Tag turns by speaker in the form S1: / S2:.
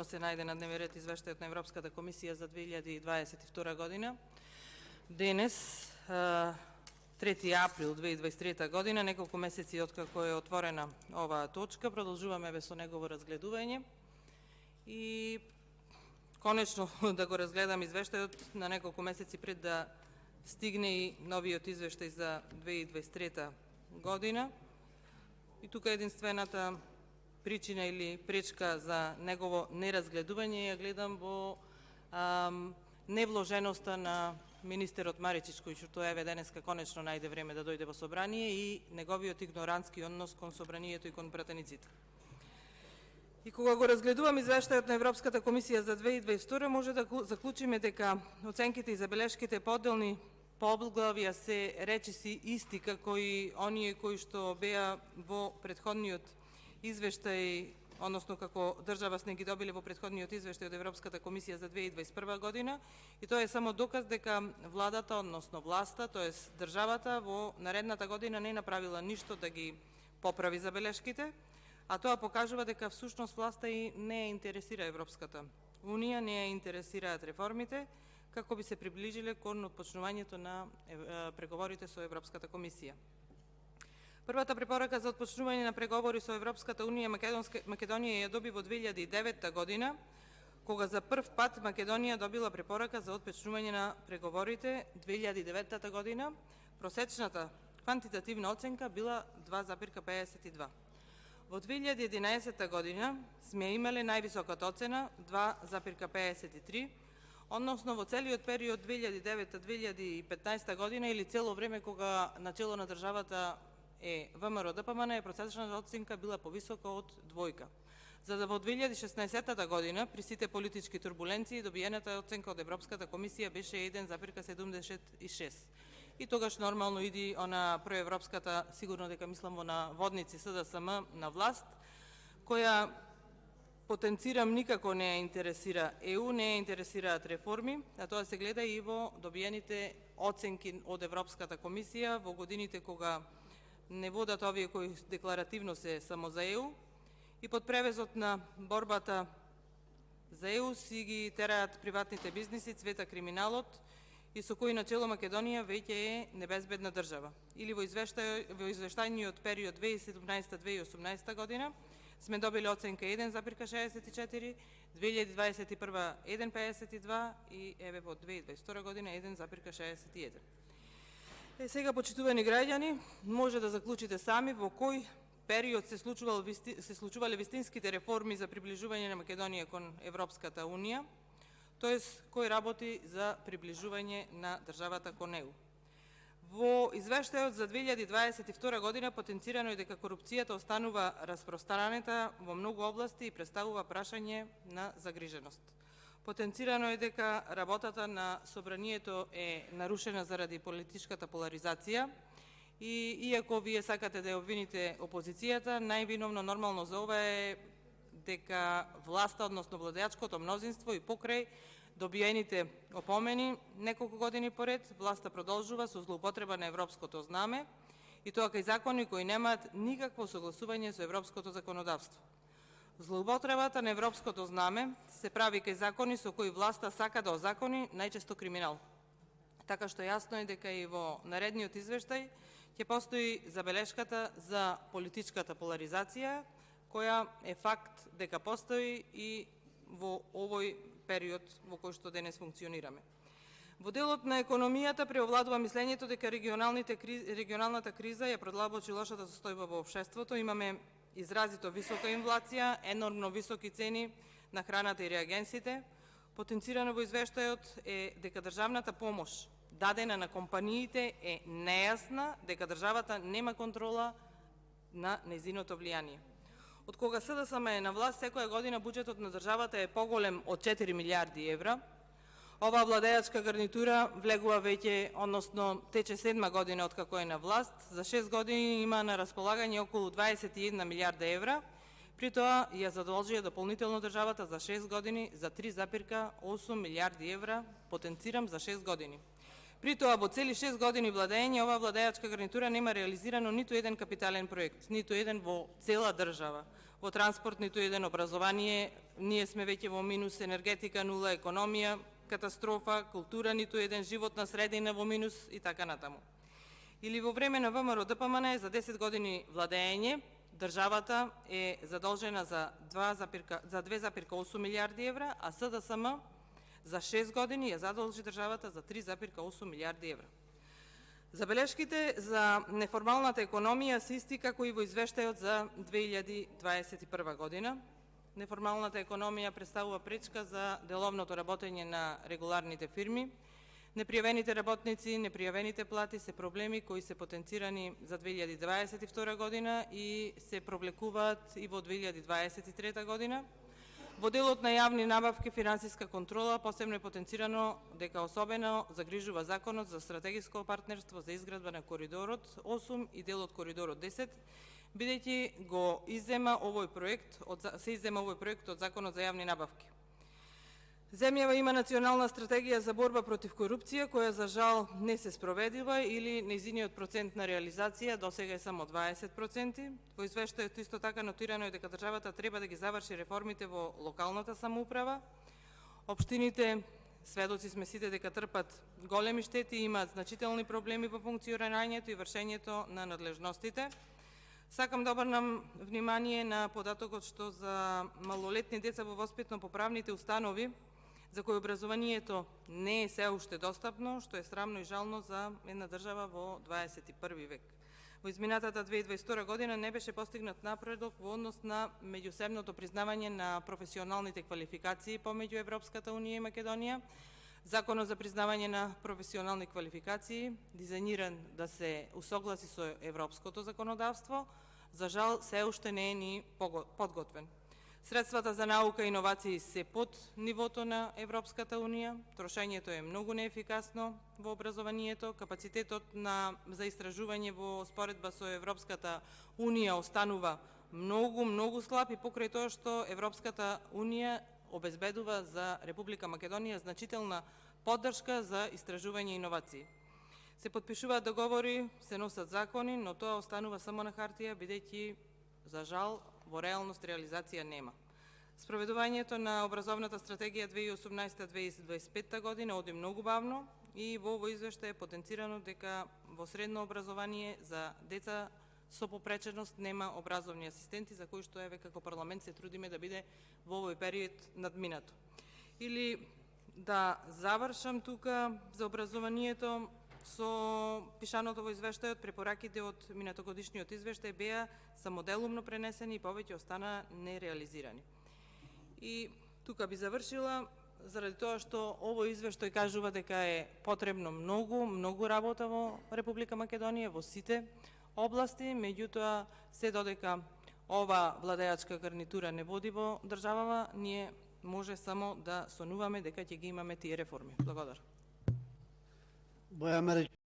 S1: повторно се најде на дневен ред извештајот на Европската комисија за 2022 година. Денес, 3 април 2023 година, неколку месеци откако е отворена оваа точка, продолжуваме со негово разгледување и конечно да го разгледам извештајот на неколку месеци пред да стигне и новиот извештај за 2023 година. И тука единствената причина или пречка за негово неразгледување ја гледам во невложеноста на министерот Маричич, кој што еве денеска конечно најде време да дојде во собрание, и неговиот игнорантски однос кон собранието и кон пратениците. И кога го разгледувам извештајот на Европската комисија за 2022, може да заклучиме дека оценките и забелешките по одделни поглавја се речиси исти како и оние кои што беа во претходниот извештај, односно како држава сме ги добиле во претходниот извештај од Европската комисија за 2021 година, и тоа е само доказ дека владата, односно власта, тоест државата, во наредната година не направила ништо да ги поправи забелешките, а тоа покажува дека всушност власта и не ја интересира Европската Унија, не ја интересираат реформите, како би се приближиле кон отпочнувањето на преговорите со Европската комисија. Првата препорака за отпочнување на преговори со Европската Унија Македонија ја доби во 2009 година, кога за прв пат Македонија добила препорака за отпочнување на преговорите 2009 година. Просечната квантитативна оценка била 2,52. Во 2011 година сме имале највисоката оцена 2,53, односно во целиот период 2009-2015 година или цело време кога начело на државата е ВМРО ДПМН, просечната оценка била повисока од двојка. За да во 2016 година, при сите политички турбуленции, добиената оценка од Европската комисија беше 1,76. И тогаш нормално иди она проевропската, сигурно дека мислам во наводници СДСМ, на власт, која потенцирам никако не ја интересира ЕУ, не ја интересираат реформи, а тоа се гледа и во добиените оценки од Европската комисија во годините кога не водат овие кои декларативно се само за ЕУ, и под превезот на борбата за ЕУ си ги тераат приватните бизниси, цвета криминалот, и со кои начело Македонија веќе е небезбедна држава. Или во извештајниот период 2017-2018 година сме добили оценка 1,64, 2021 1,52 и еве во 2022 година 1,61. Сега, почитувани граѓани, може да заклучите сами во кој период се случувале вистинските реформи за приближување на Македонија кон Европската Унија, тоест кој работи за приближување на државата кон ЕУ. Во извештајот за 2022 година потенцирано е дека корупцијата останува распространета во многу области и представува прашање на загриженост. Потенцирано е дека работата на собранието е нарушена заради политичката поларизација и иако вие сакате да ја обвините опозицијата, највиновно нормално за ова е дека власта, односно владеачкото мнозинство, и покрај добиените опомени неколку години поред, власта продолжува со злоупотреба на европското знаме, и тоа кај закони кои немаат никакво согласување со европското законодавство. Злоупотребата на европското знаме се прави кај закони со кои власта сака да озакони најчесто криминал. Така што јасно е дека и во наредниот извештај ќе постои забелешката за политичката поларизација, која е факт дека постои и во овој период во кој што денес функционираме. Во делот на економијата преовладува мислењето дека регионалната криза ја продлабочи лошата состојба во општеството. Имаме изразито висока инфлација, енормно високи цени на храната и реагенсите. Потенцирано во извештајот е дека државната помош дадена на компаниите е нејасна, дека државата нема контрола на нејзиното влијание. Од кога СДСМ е на власт, секоја година буџетот на државата е поголем од 4 милиарди евра. Оваа владеачка гарнитура влегува веќе, односно тече 7 година од како е на власт. За 6 години има на располагање околу 21 милиарда евра. При тоа ја задолжија дополнително државата за 6 години за 3,8 милиарди евра, потенцирам за 6 години. При тоа во цели 6 години владење оваа владеачка гарнитура нема реализирано ниту еден капитален проект, ниту еден во цела држава. во транспорт, ниту еден образование, ние сме веќе во минус, енергетика нула, економија катастрофа, култура ниту еден, животна средина во минус и така натаму. Или во време на ВМРО ДПМН за 10 години владење, државата е задолжена за 2,8 милиарди евра, а СДСМ за 6 години ја задолжи државата за 3,8 милиарди евра. Забелешките за неформалната економија се исти како и во извештајот за 2021 година. Неформалната економија представува пречка за деловното работење на регуларните фирми. Непријавените работници, непријавените плати се проблеми кои се потенцирани за 2022 година и се провлекуваат и во 2023 година. Во делот на јавни набавки, финансиска контрола, посебно е потенцирано дека особено загрижува Законот за стратегиско партнерство за изградба на коридорот 8 и делот коридорот 10, бидејќи се иззема овој проект од Законот за јавни набавки. Земјава има национална стратегија за борба против корупција, која за жал не се спроведува или нејзиниот процент на реализација досега е само 20%. Во извештајот исто така нотирано е дека државата треба да ги заврши реформите во локалната самоуправа. Општините, сведоци сме сите дека трпат големи штети и имаат значителни проблеми во функционирањето и вршењето на надлежностите. Сакам да обрнам внимание на податокот што за малолетни деца во воспитно-поправните установи, за кој образованието не е се уште достапно, што е срамно и жално за една држава во 21 век. Во изминатата 2022 година не беше постигнат напредок во однос на меѓусебното признавање на професионалните квалификации помеѓу Европската унија и Македонија. Законот за признавање на професионални квалификации, дизајниран да се усогласи со европското законодавство, за жал се уште не е ни подготвен. Средствата за наука и иновации се под нивото на Европската унија, трошењето е многу неефикасно во образованието, капацитетот за истражување во споредба со Европската унија останува многу слаб и покрај тоа што Европската унија обезбедува за Република Македонија значителна поддршка за истражување и иновации. Се потпишуваат договори, се носат закони, но тоа останува само на хартија, бидејќи за жал во реалност реализација нема. Спроведувањето на образовната стратегија 2018-2025 година оди многу бавно и во овој извештај е потенцирано дека во средно образование за деца со попреченост нема образовни асистенти, за кои што еве како парламент се трудиме да биде во овој период надминато. Или да завршам тука за образованието со пишаното во извештајот, препораките од минатогодишниот извештај беа само делумно пренесени и повеќе остана нереализирани. И тука би завршила, заради тоа што овој извештај кажува дека е потребно многу работа во Република Македонија во сите области, меѓутоа се додека ова владеачка гарнитура не води во државава, ние може само да сонуваме дека ќе ги имаме тие реформи. Благодарам.